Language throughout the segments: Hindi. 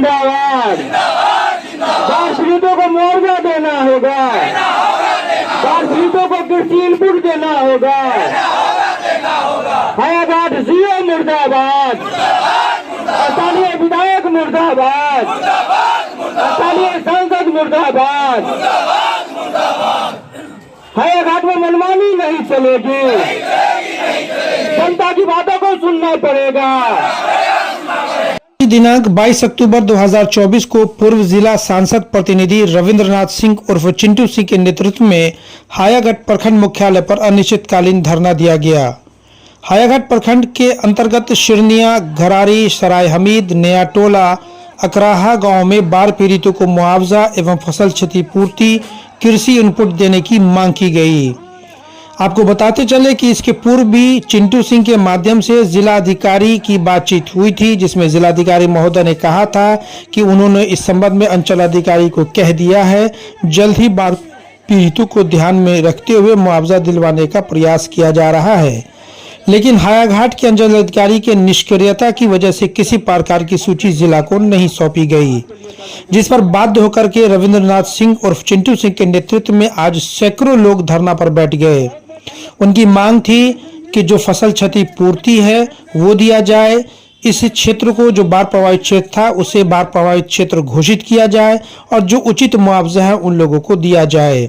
जिंदाबाद। बाढ़ पीड़ितों को मुआवजा देना होगा, बाढ़ पीड़ितों को कृषि इनपुट देना होगा। हायाघाट सीओ मुर्दाबाद, स्थानीय विधायक मुर्दाबाद, स्थानीय सांसद मुर्दाबाद। हायाघाट में मनमानी नहीं चलेगी, जनता की बातों को सुनना पड़ेगा। दिनांक 22 अक्टूबर 2024 को पूर्व जिला सांसद प्रतिनिधि रविंद्रनाथ सिंह उर्फ चिंटू सिंह के नेतृत्व में हायाघाट प्रखंड मुख्यालय पर अनिश्चितकालीन धरना दिया गया। हायाघाट प्रखंड के अंतर्गत शिरनिया, घरारी, सराय हमीद, नया टोला, अकराहा गांव में बाढ़ पीड़ितों को मुआवजा एवं फसल क्षतिपूर्ति, कृषि इनपुट देने की मांग की गई। आपको बताते चले कि इसके पूर्व भी चिंटू सिंह के माध्यम से जिलाधिकारी की बातचीत हुई थी, जिसमें जिलाधिकारी महोदय ने कहा था कि उन्होंने इस संबंध में अंचल अधिकारी को कह दिया है, जल्द ही बाढ़ पीड़ितों को ध्यान में रखते हुए मुआवजा दिलवाने का प्रयास किया जा रहा है। लेकिन हायाघाट के अंचल अधिकारी के निष्क्रियता की वजह से किसी प्रकार की सूची जिला को नहीं सौंपी गई, जिस पर बाध्य होकर के रविंद्रनाथ सिंह उर्फ चिंटू सिंह के नेतृत्व में आज सैकड़ों लोग धरना पर बैठ गए। उनकी मांग थी कि जो फसल क्षतिपूर्ति है वो दिया जाए, इस क्षेत्र को जो बाढ़ प्रभावित क्षेत्र था उसे बाढ़ प्रभावित क्षेत्र घोषित किया जाए और जो उचित मुआवजा है उन लोगों को दिया जाए।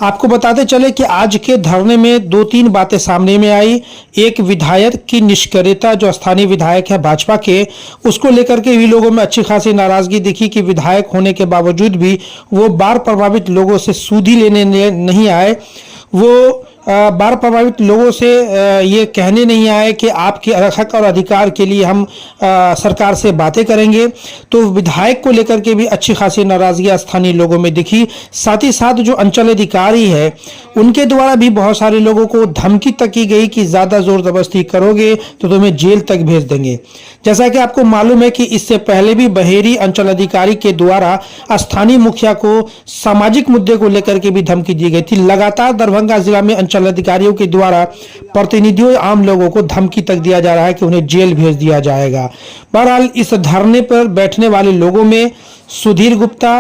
आपको बताते चले कि आज के धरने में 2-3 बातें सामने में आई। एक, विधायक की निष्क्रियता, जो स्थानीय विधायक है भाजपा के, उसको लेकर के भी लोगों में अच्छी खासी नाराजगी दिखी कि विधायक होने के बावजूद भी वो बाढ़ प्रभावित लोगों से सूदी लेने नहीं आए। वो बाढ़ प्रभावित लोगों से ये कहने नहीं आए कि आपके हक और अधिकार के लिए हम सरकार से बातें करेंगे। तो विधायक को लेकर के भी अच्छी खासी नाराजगी स्थानीय लोगों में दिखी। साथ ही साथ जो अंचल अधिकारी है उनके द्वारा भी बहुत सारे लोगों को धमकी तक की गई कि ज़्यादा जोर जबरदस्ती करोगे तो तुम्हें जेल तक भेज देंगे। जैसा कि आपको मालूम है कि इससे पहले भी बहेरी अंचल अधिकारी के द्वारा स्थानीय मुखिया को सामाजिक मुद्दे को लेकर के भी धमकी दी गई थी। लगातार दरभंगा जिला में अंचल अधिकारियों के द्वारा प्रतिनिधियों, आम लोगों को धमकी तक दिया जा रहा है कि उन्हें जेल भेज दिया जाएगा। बहरहाल इस धरने पर बैठने वाले लोगों में सुधीर गुप्ता,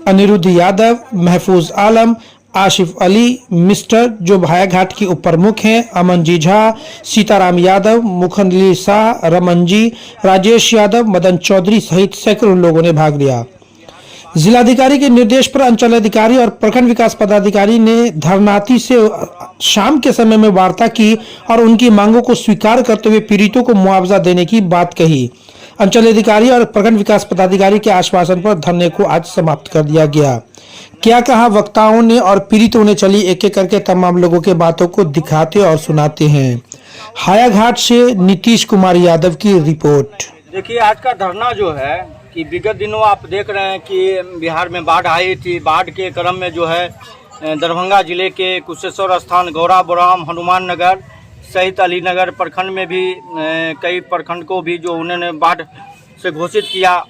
अनिरुद्ध यादव, महफूज आलम, आशिफ अली, मिस्टर जो हायाघाट के उप प्रमुख हैं, अमन जी झा, सीताराम यादव, मुखनली शाह, रमन जी, राजेश यादव, मदन चौधरी सहित सैकड़ों लोगों ने भाग लिया। जिलाधिकारी के निर्देश पर अंचल अधिकारी और प्रखंड विकास पदाधिकारी ने धरनार्थी से शाम के समय में वार्ता की और उनकी मांगों को स्वीकार करते हुए पीड़ितों को मुआवजा देने की बात कही। अंचल अधिकारी और प्रखंड विकास पदाधिकारी के आश्वासन पर धरने को आज समाप्त कर दिया गया। क्या कहा वक्ताओं ने और पीड़ितों ने, चली एक एक करके तमाम लोगों के बातों को दिखाते और सुनाते हैं। हायाघाट से नीतीश कुमार यादव की रिपोर्ट। देखिए, आज का धरना जो है कि विगत दिनों आप देख रहे हैं कि बिहार में बाढ़ आई थी। बाढ़ के क्रम में जो है दरभंगा जिले के कुशेश्वर स्थान, गौराबोराम, हनुमान नगर सहित अलीनगर प्रखंड में भी कई प्रखंड को भी जो उन्होंने बाढ़ से घोषित किया।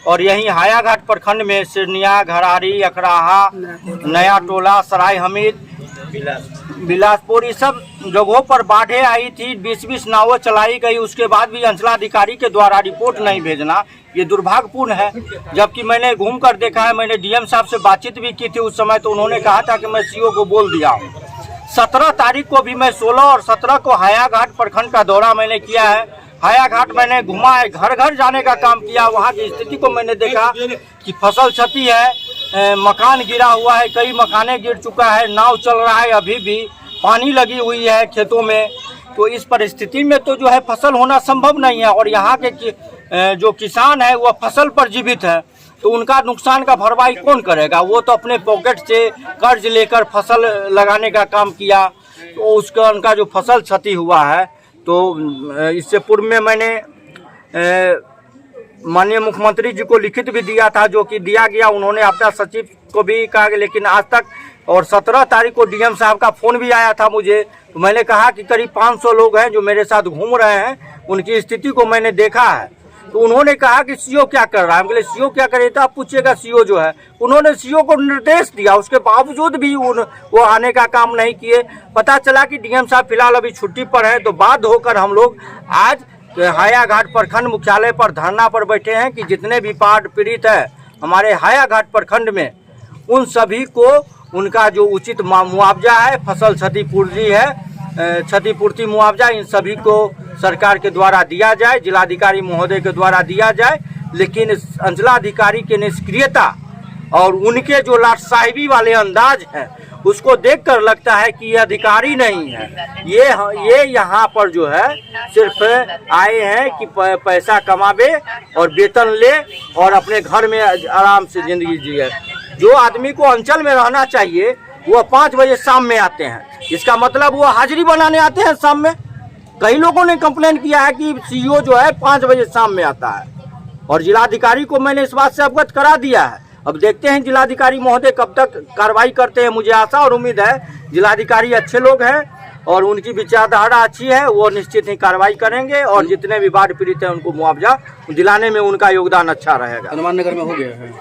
और यहीं हायाघाट प्रखंड में सिरनिया, घरारी, अकराहा, नया टोला, सराय हमीद, बिलासपुर, इस सब जगहों पर बाढ़ें आई थी। 20-20 नावें चलाई गई। उसके बाद भी अंचलाधिकारी के द्वारा रिपोर्ट नहीं भेजना, ये दुर्भाग्यपूर्ण है। जबकि मैंने घूम कर देखा है, मैंने डीएम साहब से बातचीत भी की थी उस समय, तो उन्होंने कहा था कि मैं सीओ को बोल दिया हूँ। 17 तारीख को भी मैं 16 और 17 को हायाघाट प्रखंड का दौरा मैंने किया है। हायाघाट मैंने घुमा है, घर घर जाने का काम किया। वहाँ की स्थिति को मैंने देखा कि फसल क्षति है, मकान गिरा हुआ है, कई मकाने गिर चुका है, नाव चल रहा है, अभी भी पानी लगी हुई है खेतों में। तो इस परिस्थिति में तो जो है फसल होना संभव नहीं है। और यहाँ के जो किसान है वह फसल पर जीवित है, तो उनका नुकसान का भरपाई कौन करेगा? वो तो अपने पॉकेट से कर्ज लेकर फसल लगाने का काम किया, तो उसका उनका जो फसल क्षति हुआ है। तो इससे पूर्व में मैंने माननीय मुख्यमंत्री जी को लिखित भी दिया था, जो कि दिया गया। उन्होंने आपदा सचिव को भी कहा, लेकिन आज तक। और 17 तारीख को डीएम साहब का फ़ोन भी आया था मुझे, तो मैंने कहा कि करीब 500 लोग हैं जो मेरे साथ घूम रहे हैं, उनकी स्थिति को मैंने देखा है। तो उन्होंने कहा कि सीओ क्या कर रहा है? हम बोले सीओ क्या करे तो आप पूछिएगा सीओ जो है। उन्होंने सीओ को निर्देश दिया, उसके बावजूद भी वो आने का काम नहीं किए। पता चला कि डीएम साहब फिलहाल अभी छुट्टी पर हैं, तो बाध्य होकर हम लोग आज कि हायाघाट प्रखंड मुख्यालय पर धरना पर बैठे हैं कि जितने भी बाढ़ पीड़ित है हमारे हायाघाट प्रखंड में, उन सभी को उनका जो उचित मुआवजा है, फसल क्षतिपूर्ति है, क्षतिपूर्ति मुआवजा, इन सभी को सरकार के द्वारा दिया जाए, जिलाधिकारी महोदय के द्वारा दिया जाए। लेकिन अंचलाधिकारी के निष्क्रियता और उनके जो लाटसाहिबी वाले अंदाज हैं उसको देखकर लगता है कि ये अधिकारी नहीं है, ये यहाँ पर जो है सिर्फ आए हैं कि पैसा कमावे और वेतन ले और अपने घर में आराम से जिंदगी जिए। जो आदमी को अंचल में रहना चाहिए वो 5 बजे शाम में आते हैं, इसका मतलब वो हाजिरी बनाने आते हैं शाम में। कई लोगों ने कंप्लेन किया है कि सीईओ जो है 5 बजे शाम में आता है, और जिलाधिकारी को मैंने इस बात से अवगत करा दिया है। अब देखते हैं जिलाधिकारी महोदय कब तक कार्रवाई करते हैं। मुझे आशा और उम्मीद है जिलाधिकारी अच्छे लोग हैं और उनकी विचारधारा अच्छी है, वो निश्चित ही कार्रवाई करेंगे और जितने भी बाढ़ पीड़ित हैं उनको मुआवजा दिलाने में उनका योगदान अच्छा रहेगा। हनुमान नगर में हो गया है,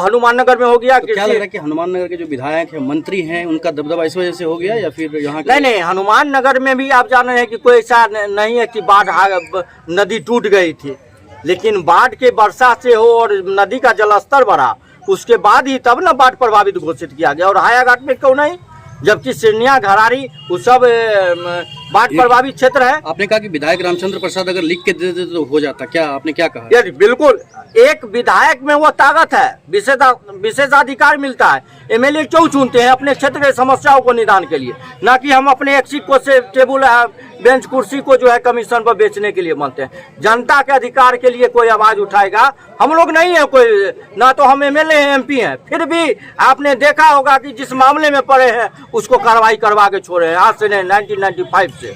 हनुमान नगर में हो गया। तो क्या लग रहा है कि हनुमान नगर के जो विधायक हैं, मंत्री हैं, उनका दबदबा इस वजह से हो गया या फिर यहाँ नहीं, हनुमान नगर में भी आप जान रहे हैं कि कोई ऐसा नहीं है कि बाढ़ नदी टूट गई थी, लेकिन बाढ़ के वर्षा से हो और नदी का जलस्तर बढ़ा उसके बाद ही तब न बाढ़ प्रभावित घोषित किया गया। और हायाघाट में क्यों नहीं, जबकि सिरनिया, घरारी वो सब बाढ़ प्रभावित क्षेत्र है। आपने कहा कि विधायक रामचंद्र प्रसाद अगर लिख के दे देते तो हो जाता, क्या आपने क्या कहा? यार बिल्कुल, एक विधायक में वो ताकत है, विशेषाधिकार मिलता है। एमएलए क्यों चुनते हैं? अपने क्षेत्र के समस्याओं को निदान के लिए, ना कि हम अपने एक सीट को से टेबुल बेंच कुर्सी को जो है कमीशन पर बेचने के लिए मानते हैं। जनता के अधिकार के लिए कोई आवाज उठाएगा, हम लोग नहीं है कोई, ना तो हम एमएलए हैं, एमपी हैं, फिर भी आपने देखा होगा कि जिस मामले में पड़े हैं उसको कार्रवाई करवा के छोड़े हैं। आज से नहीं, 1995 से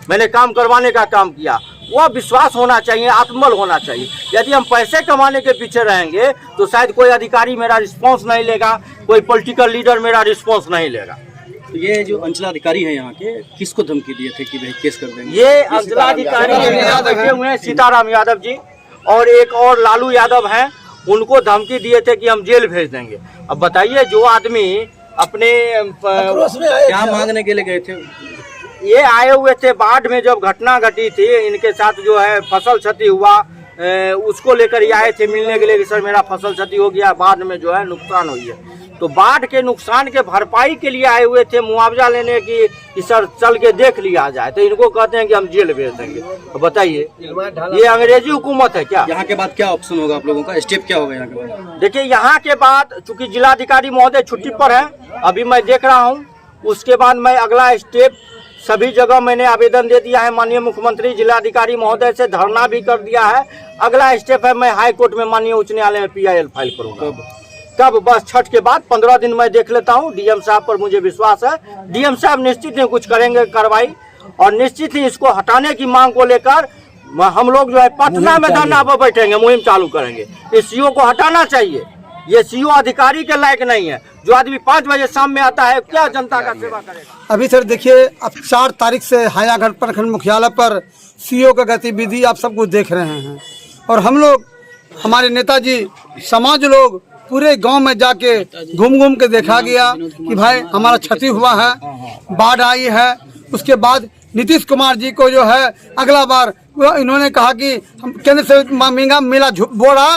मैंने काम करवाने का काम किया। वो विश्वास होना चाहिए, आत्मबल होना चाहिए। यदि हम पैसे कमाने के पीछे रहेंगे तो शायद कोई अधिकारी मेरा रिस्पॉन्स नहीं लेगा, कोई पॉलिटिकल लीडर मेरा रिस्पॉन्स नहीं लेगा। तो ये जो अंचलाधिकारी हैं यहाँ के, किसको धमकी दिए थे कि भाई केस कर देंगे? ये अंचलाधिकारी बैठे हुए हैं सीताराम यादव जी और एक और लालू यादव हैं, उनको धमकी दिए थे कि हम जेल भेज देंगे। अब बताइए, जो आदमी अपने क्या मांगने के लिए गए थे? ये आए हुए थे बाढ़ में, जब घटना घटी थी इनके साथ जो है फसल क्षति हुआ, उसको लेकर ये आए थे मिलने के लिए कि सर मेरा फसल क्षति हो गया, बाढ़ में जो है नुकसान हुई है। तो बाढ़ के नुकसान के भरपाई के लिए आए हुए थे, मुआवजा लेने की कि सर चल के देख लिया जाए। तो इनको कहते हैं कि हम जेल भेज देंगे। तो बताइए, ये अंग्रेजी हुकूमत है क्या? यहाँ के बाद क्या ऑप्शन होगा आप लोगों का, स्टेप क्या होगा यहाँ के बाद? देखिए, यहाँ के बाद चूंकि जिलाधिकारी महोदय छुट्टी पर है, अभी मैं देख रहा हूँ, उसके बाद मैं अगला स्टेप सभी जगह मैंने आवेदन दे दिया है माननीय मुख्यमंत्री जिलाधिकारी महोदय से, धरना भी कर दिया है। अगला स्टेप है मैं हाई कोर्ट में माननीय उच्च न्यायालय में PIL फाइल करूंगा। कब? बस छठ के बाद 15 दिन मैं देख लेता हूं। डीएम साहब पर मुझे विश्वास है, डीएम साहब निश्चित ही कुछ करेंगे कार्रवाई, और निश्चित ही इसको हटाने की मांग को लेकर हम लोग जो है पटना में धरना पर बैठेंगे, मुहिम चालू करेंगे। इस सीईओ को हटाना चाहिए, ये सीईओ अधिकारी के लायक नहीं है। जो आदमी 5 बजे शाम में आता है, क्या जनता का सेवा करेगा? अभी सर देखिए, अब 4 तारीख से हायाघाट प्रखंड मुख्यालय पर सीईओ का गतिविधि आप सब कुछ देख रहे हैं, और हम लोग, हमारे नेताजी, समाज लोग पूरे गांव में जाके घूम के देखा गया कि भाई हमारा क्षति हुआ है, बाढ़ आई है। उसके बाद नीतीश कुमार जी को जो है अगला बार इन्होंने कहा कि हम केंद्र से महंगा मिला बोरा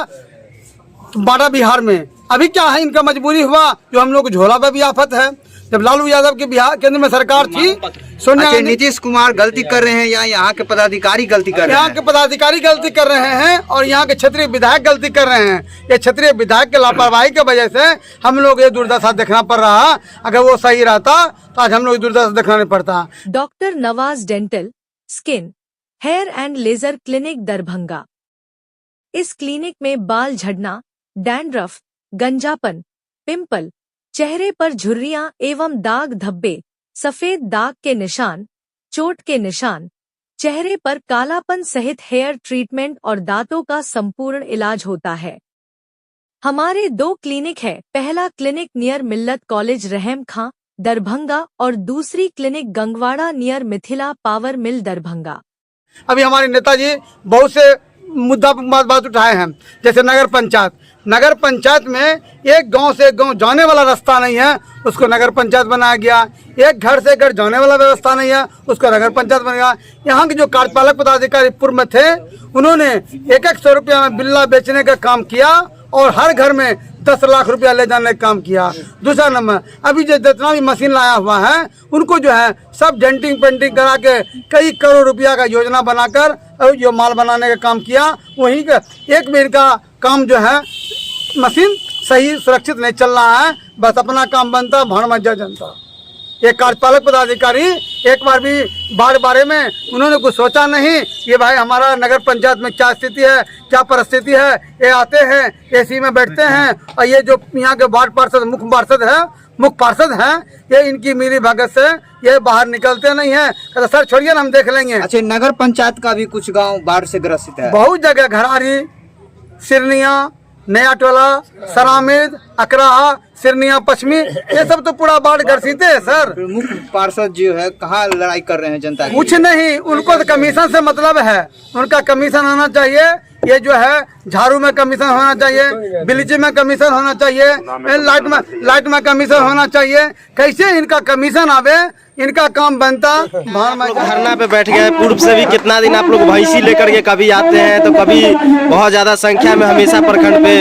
बाड़ा बिहार में। अभी क्या है, इनका मजबूरी हुआ जो हम लोग झोला पे भी आफत है। जब लालू यादव की बिहार केंद्र में सरकार थी, सोनिया गांधी, नीतीश कुमार गलती कर रहे हैं या यहाँ के पदाधिकारी गलती कर रहे हैं? यहाँ के पदाधिकारी गलती कर रहे हैं और यहाँ के क्षेत्रीय विधायक गलती कर रहे हैं। ये क्षेत्रीय विधायक के लापरवाही की वजह से हम लोग ये दुर्दशा देखना पड़ रहा। अगर वो सही रहता तो आज हम लोग दुर्दशा देखना नहीं पड़ता। Doctor Nawaz dental, skin, hair and laser clinic Darbhanga. इस क्लिनिक में बाल झड़ना, डैंड्रफ, गंजापन, पिंपल, चेहरे पर झुर्रियां एवं दाग धब्बे, सफेद दाग के निशान, चोट के निशान, चेहरे पर कालापन सहित हेयर ट्रीटमेंट और दांतों का संपूर्ण इलाज होता है। हमारे 2 क्लिनिक है। पहला क्लिनिक नियर मिल्लत कॉलेज रहम खां दरभंगा और दूसरी clinic Gangwara near Mithila power mill Darbhanga. अभी हमारे नेताजी बहुत से मुद्दा बात उठाए हैं। जैसे नगर पंचायत में एक गांव से एक गांव जाने वाला रास्ता नहीं है, उसको नगर पंचायत बनाया गया। एक घर से घर जाने वाला व्यवस्था नहीं है, उसको नगर पंचायत बनाया। यहाँ के जो कार्यपालक पदाधिकारी पूर्व में थे, उन्होंने 100 रुपया में बिल्ला बेचने का काम किया और हर घर में 10 लाख रुपया ले जाने का काम किया। दूसरा नंबर, अभी जो जितना भी मशीन लाया हुआ है, उनको जो है सब डेंटिंग पेंटिंग करा के कई करोड़ रुपया का योजना बनाकर और जो माल बनाने का काम किया, वहीं का एक भी इनका काम जो है मशीन सही सुरक्षित नहीं चल रहा है। बस अपना काम बनता, भाड़ मज्जा जनता। एक कार्यपालक पदाधिकारी एक बार भी बारे में उन्होंने कुछ सोचा नहीं। ये भाई हमारा नगर पंचायत में क्या स्थिति है, क्या परिस्थिति है। ये आते हैं, एसी में बैठते हैं और ये जो यहाँ के वार्ड पार्षद मुख्य पार्षद हैं, ये इनकी मिली भगत से ये बाहर निकलते नहीं हैं। तो सर छोड़िए ना, हम देख लेंगे। अच्छा, नगर पंचायत का भी कुछ गांव बाढ़ से ग्रसित है। बहुत जगह घरारी, सिरनिया, नया टोला, सरामिद, अकराहा, सिरनिया पश्चिमी, ये सब तो पूरा बाढ़ ग्रसित है सर। मुख्य पार्षद जो है कहाँ लड़ाई कर रहे हैं जनता की? कुछ नहीं, उनको तो कमीशन से मतलब है। उनका कमीशन होना चाहिए। ये जो है झाड़ू में कमीशन होना चाहिए, ब्लीचिंग में कमीशन होना चाहिए, लाइट में कमीशन होना चाहिए। कैसे इनका कमीशन आवे, इनका काम बनता। धरना पे बैठ गए। पूर्व से भी कितना दिन आप लोग भैंसी लेकर के कभी आते हैं तो कभी बहुत ज्यादा संख्या में हमेशा प्रखंड पे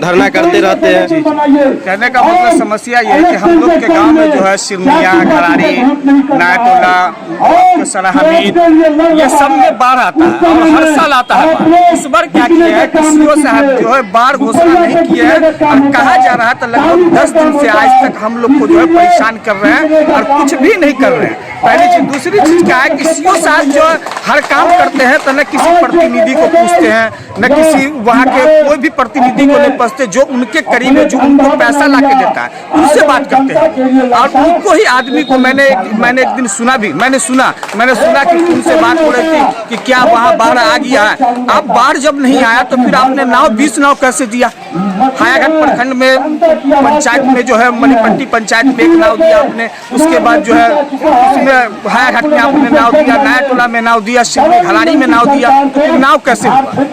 धरना करते रहते हैं। कहने का मतलब समस्या ये है कि हम लोग के गांव में जो है सिरनिया, घरारी, नायटोला, सराहमीद, ये सब में बाढ़ आता है और हर साल आता है। इस बार क्या किया है कि सीओ साहब जो है बाढ़ घोषणा नहीं किए हैं और कहा जा रहा है तो लगभग 10 दिन से आज तक हम लोग को जो है परेशान कर रहे हैं और कुछ भी नहीं कर रहे हैं। पहली चीज। दूसरी चीज क्या है कि सीओ साहब जो हर काम करते हैं तो न किसी प्रतिनिधि को पूछते हैं, न किसी वहाँ के कोई भी प्रतिनिधि को नहीं पूछते। जो उनके करीब है, जो उनको पैसा ला के देता है, उनसे बात करते हैं। और उनको ही आदमी को मैंने एक दिन सुना कि उनसे बात हो रही थी कि क्या वहाँ बाढ़ आ गया है। अब बाढ़ जब नहीं आया तो फिर आपने 20 नाव कैसे दिया? हायाघाट प्रखंड में पंचायत में जो है मणिपट्टी पंचायत में 1 नाव दिया आपने, उसके बाद जो है उसमें हायाघाट में आपने नाव दिया, नया टोला में नाव दिया, सिरनी घरारी में नाव दिया। तो नाव कैसे हुआ?